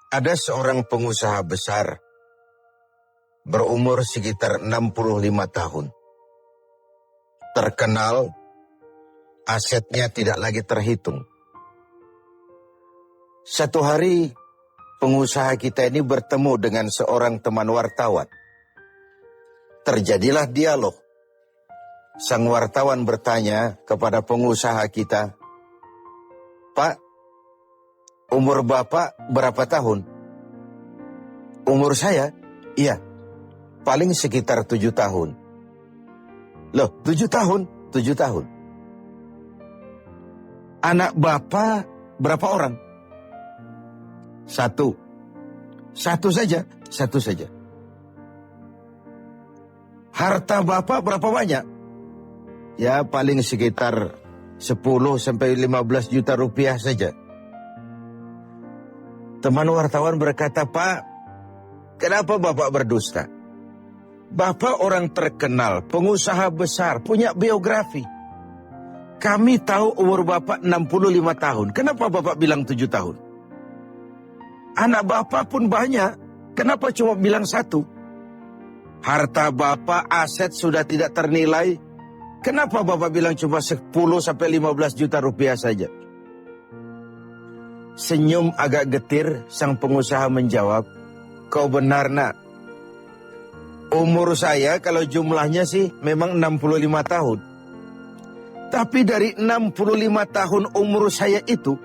Ada seorang pengusaha besar berumur sekitar 65 tahun. Terkenal, asetnya tidak lagi terhitung. Satu hari, pengusaha kita ini bertemu dengan seorang teman wartawan. Terjadilah dialog. Sang wartawan bertanya kepada pengusaha kita, "Pak, umur Bapak berapa tahun?" "Umur saya? Iya, paling sekitar 7 tahun. "Loh, 7 tahun? 7 tahun. Anak Bapak berapa orang?" "Satu. Satu saja? Satu saja. Harta Bapak berapa banyak?" "Ya, paling sekitar 10 sampai 15 juta rupiah saja." Teman wartawan berkata, "Pak, kenapa Bapak berdusta? Bapak orang terkenal, pengusaha besar, punya biografi. Kami tahu umur Bapak 65 tahun. Kenapa Bapak bilang 7 tahun? Anak Bapak pun banyak. Kenapa cuma bilang 1? Harta Bapak, aset sudah tidak ternilai. Kenapa Bapak bilang cuma 10 sampai 15 juta rupiah saja?" Senyum agak getir, sang pengusaha menjawab, "Kau benar, Nak. Umur saya kalau jumlahnya sih memang 65 tahun. Tapi dari 65 tahun umur saya itu,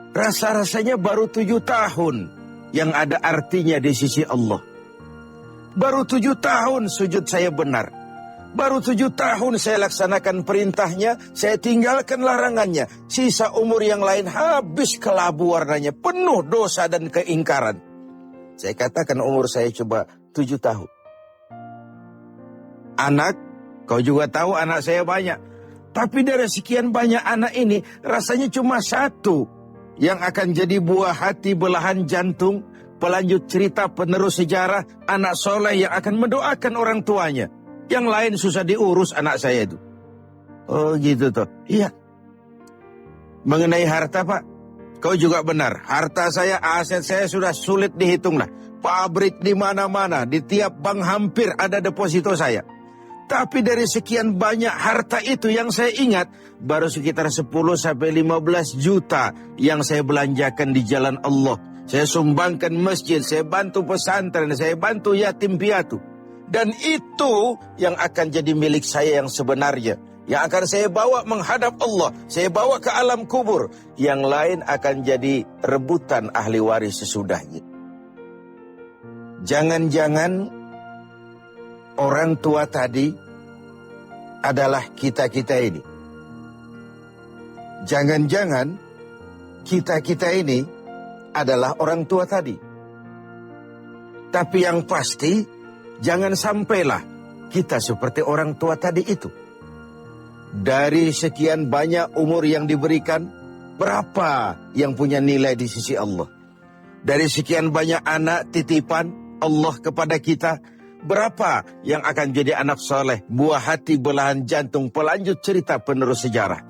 rasa-rasanya baru 7 tahun yang ada artinya di sisi Allah. Baru 7 tahun sujud saya benar. Baru 7 tahun saya laksanakan perintahnya, saya tinggalkan larangannya. Sisa umur yang lain habis kelabu warnanya, penuh dosa dan keingkaran. Saya katakan umur saya coba 7 tahun. Anak, kau juga tahu anak saya banyak. Tapi dari sekian banyak anak ini, rasanya cuma 1 yang akan jadi buah hati, belahan jantung, pelanjut cerita, penerus sejarah, anak soleh yang akan mendoakan orang tuanya. Yang lain susah diurus anak saya itu." "Oh gitu toh." "Iya." "Mengenai harta, Pak, kau juga benar. Harta saya, aset saya sudah sulit dihitung lah. Pabrik di mana-mana, di tiap bank hampir ada deposito saya. Tapi dari sekian banyak harta itu yang saya ingat, baru sekitar 10 sampai 15 juta yang saya belanjakan di jalan Allah. Saya sumbangkan masjid, saya bantu pesantren, saya bantu yatim piatu. Dan itu yang akan jadi milik saya yang sebenarnya. Yang akan saya bawa menghadap Allah. Saya bawa ke alam kubur. Yang lain akan jadi rebutan ahli waris sesudahnya." Jangan-jangan orang tua tadi adalah kita-kita ini. Jangan-jangan kita-kita ini adalah orang tua tadi. Tapi yang pasti, jangan sampailah kita seperti orang tua tadi itu. Dari sekian banyak umur yang diberikan, berapa yang punya nilai di sisi Allah? Dari sekian banyak anak titipan Allah kepada kita, berapa yang akan jadi anak soleh, buah hati, belahan jantung, pelanjut cerita, penerus sejarah?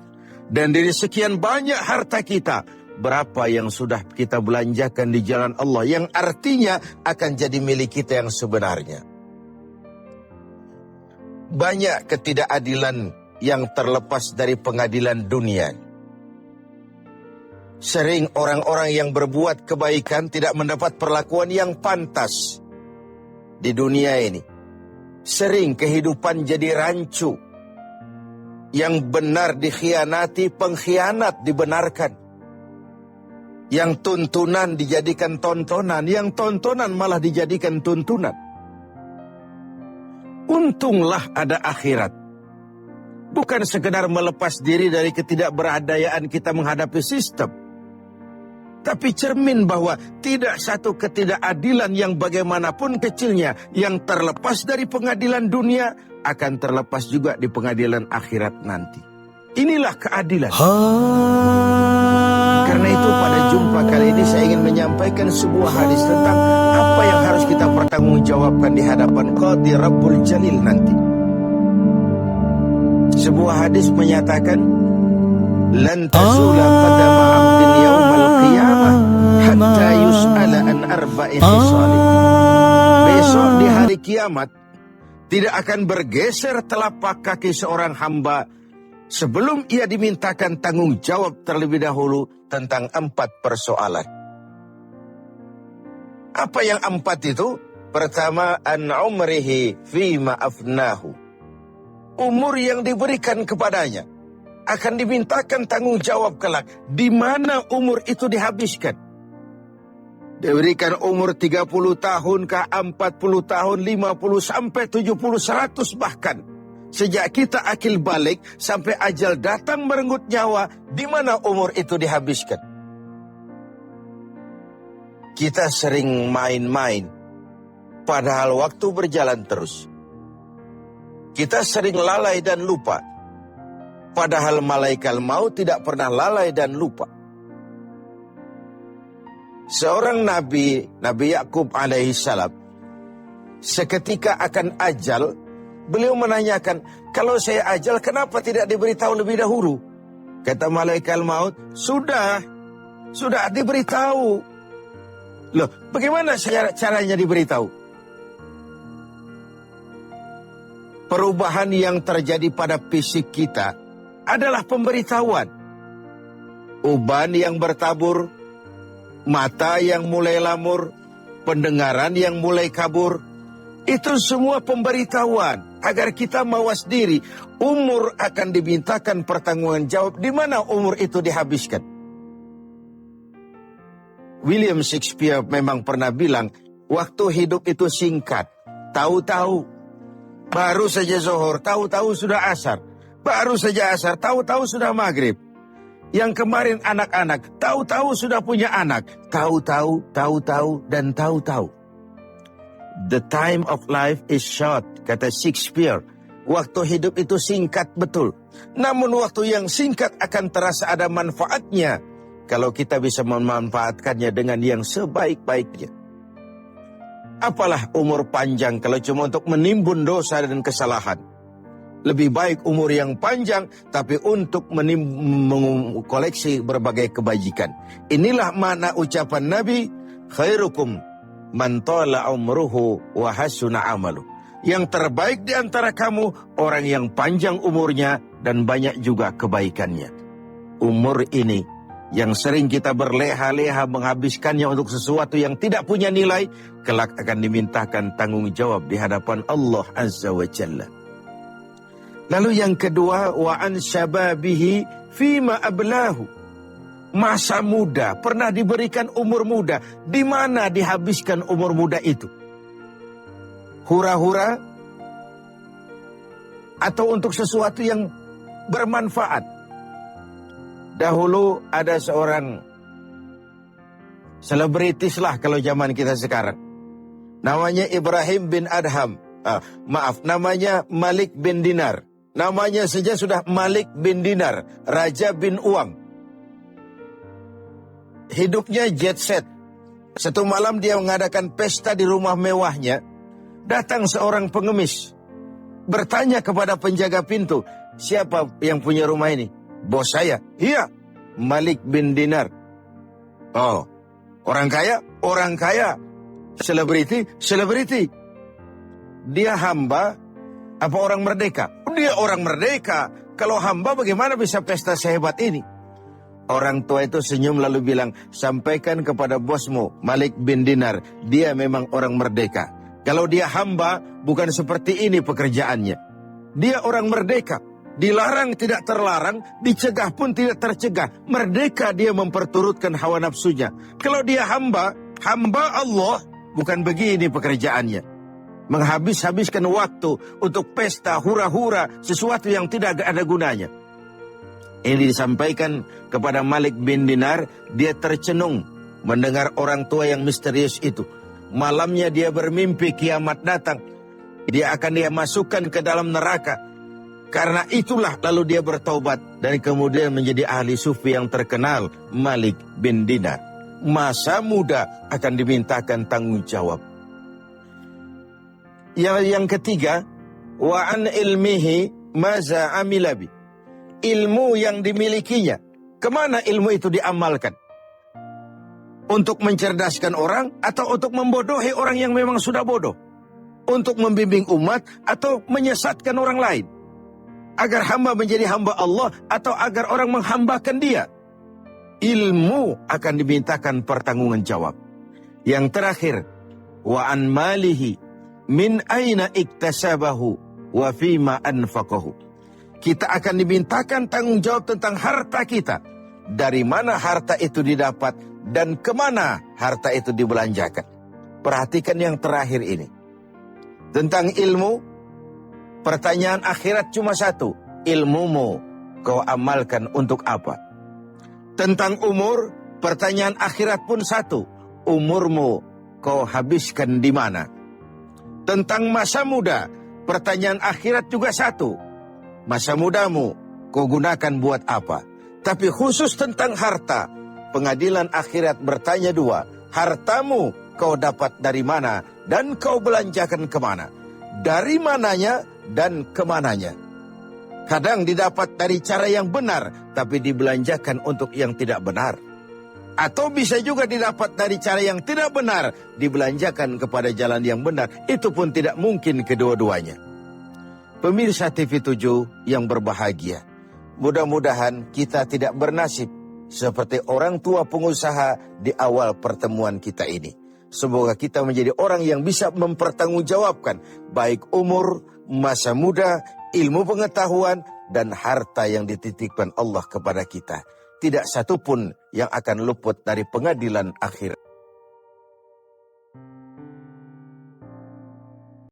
Dan dari sekian banyak harta kita, berapa yang sudah kita belanjakan di jalan Allah, yang artinya akan jadi milik kita yang sebenarnya? Banyak ketidakadilan yang terlepas dari pengadilan dunia. Sering orang-orang yang berbuat kebaikan tidak mendapat perlakuan yang pantas di dunia ini. Sering kehidupan jadi rancu. Yang benar dikhianati, pengkhianat dibenarkan. Yang tuntunan dijadikan tontonan, yang tontonan malah dijadikan tuntunan. Untunglah ada akhirat. Bukan sekedar melepas diri dari ketidakberadayaan kita menghadapi sistem. Tapi cermin bahwa tidak satu ketidakadilan yang bagaimanapun kecilnya yang terlepas dari pengadilan dunia akan terlepas juga di pengadilan akhirat nanti. Inilah keadilan. Karena itu pada jumpa kali ini saya ingin menyampaikan sebuah hadis tentang apa yang harus kita pertanggungjawabkan di hadapan Qadhi Rabbul Jalil nanti. Sebuah hadis menyatakan, "Lan tazula qadama 'abdin yaumal qiyamah hatta yus'ala an kiamat tidak akan bergeser telapak kaki seorang hamba sebelum ia dimintakan tanggung jawab terlebih dahulu tentang 4 persoalan. Apa yang 4 itu? Pertama, an umrihi fima afnahu. Umur yang diberikan kepadanya akan dimintakan tanggung jawab kelak. Di mana umur itu dihabiskan? Diberikan umur 30 tahun kah, 40 tahun, 50 sampai 70, 100 bahkan. Sejak kita akil balik sampai ajal datang merenggut nyawa, di mana umur itu dihabiskan? Kita sering main-main, padahal waktu berjalan terus. Kita sering lalai dan lupa, padahal malaikat maut tidak pernah lalai dan lupa. Seorang Nabi Yakub alaihissalam, seketika akan ajal, beliau menanyakan, kalau saya ajal kenapa tidak diberitahu lebih dahulu? Kata malaikat maut, sudah diberitahu. Loh, bagaimana caranya diberitahu? Perubahan yang terjadi pada fisik kita adalah pemberitahuan. Uban yang bertabur, mata yang mulai lamur, pendengaran yang mulai kabur, itu semua pemberitahuan agar kita mawas diri. Umur akan dimintakan pertanggungan jawab di mana umur itu dihabiskan. William Shakespeare memang pernah bilang, waktu hidup itu singkat. Tahu-tahu baru saja zuhur, tahu-tahu sudah asar. Baru saja asar, tahu-tahu sudah maghrib. Yang kemarin anak-anak, tahu-tahu sudah punya anak. Tahu-tahu, dan tahu-tahu. The time of life is short, kata Shakespeare. Waktu hidup itu singkat betul. Namun waktu yang singkat akan terasa ada manfaatnya kalau kita bisa memanfaatkannya dengan yang sebaik-baiknya. Apalah umur panjang kalau cuma untuk menimbun dosa dan kesalahan. Lebih baik umur yang panjang, tapi untuk mengkoleksi berbagai kebajikan. Inilah makna ucapan Nabi, khairukum man tala umruhu wa hasuna amalu. Yang terbaik di antara kamu, orang yang panjang umurnya dan banyak juga kebaikannya. Umur ini, yang sering kita berleha-leha menghabiskannya untuk sesuatu yang tidak punya nilai, kelak akan dimintakan tanggung jawab di hadapan Allah Azza wa Jalla. Lalu yang kedua, wa an syababihi fima ablahu. Masa muda, pernah diberikan umur muda. Di mana dihabiskan umur muda itu? Hura-hura? Atau untuk sesuatu yang bermanfaat? Dahulu ada seorang selebritis lah kalau zaman kita sekarang. Namanya Ibrahim bin Adham. Namanya Malik bin Dinar. Namanya saja sudah Malik bin Dinar, Raja bin Uang. Hidupnya jet set. Satu malam dia mengadakan pesta di rumah mewahnya. Datang seorang pengemis. Bertanya kepada penjaga pintu, siapa yang punya rumah ini? Bos saya. Iya, Malik bin Dinar. Oh, orang kaya? Orang kaya. Selebriti? Selebriti. Dia hamba apa orang merdeka? Dia orang merdeka. Kalau hamba bagaimana bisa pesta sehebat ini? Orang tua itu senyum lalu bilang, sampaikan kepada bosmu, Malik bin Dinar, dia memang orang merdeka. Kalau dia hamba, bukan seperti ini pekerjaannya. Dia orang merdeka. Dilarang tidak terlarang, dicegah pun tidak tercegah. Merdeka dia memperturutkan hawa nafsunya. Kalau dia hamba Allah, bukan begini pekerjaannya. Menghabis-habiskan waktu untuk pesta, hura-hura, sesuatu yang tidak ada gunanya. Ini disampaikan kepada Malik bin Dinar, dia tercenung mendengar orang tua yang misterius itu. Malamnya dia bermimpi kiamat datang. Dia akan dia masukkan ke dalam neraka. Karena itulah lalu dia bertaubat dan kemudian menjadi ahli sufi yang terkenal, Malik bin Dinar. Masa muda akan dimintakan tanggung jawab. Yang ketiga, wa an ilmihi maza amilabi. Ilmu yang dimilikinya, kemana ilmu itu diamalkan? Untuk mencerdaskan orang atau untuk membodohi orang yang memang sudah bodoh? Untuk membimbing umat atau menyesatkan orang lain? Agar hamba menjadi hamba Allah atau agar orang menghambakan dia? Ilmu akan dimintakan pertanggungan jawab. Yang terakhir, wa an malihi min aina iktasabahu wa fima anfaqahu. Kita akan dimintakan tanggung jawab tentang harta kita. Dari mana harta itu didapat dan kemana harta itu dibelanjakan. Perhatikan yang terakhir ini. Tentang ilmu, pertanyaan akhirat cuma satu. Ilmumu kau amalkan untuk apa? Tentang umur, pertanyaan akhirat pun satu. Umurmu kau habiskan di mana? Tentang masa muda, pertanyaan akhirat juga satu. Masa mudamu kau gunakan buat apa? Tapi khusus tentang harta, pengadilan akhirat bertanya dua. Hartamu kau dapat dari mana dan kau belanjakan kemana? Dari mananya dan kemananya? Kadang didapat dari cara yang benar, tapi dibelanjakan untuk yang tidak benar. Atau bisa juga didapat dari cara yang tidak benar, dibelanjakan kepada jalan yang benar. Itu pun tidak mungkin kedua-duanya. Pemirsa TV7 yang berbahagia, mudah-mudahan kita tidak bernasib seperti orang tua pengusaha di awal pertemuan kita ini. Semoga kita menjadi orang yang bisa mempertanggungjawabkan baik umur, masa muda, ilmu pengetahuan, dan harta yang dititipkan Allah kepada kita. Tidak satu pun yang akan luput dari pengadilan akhirat.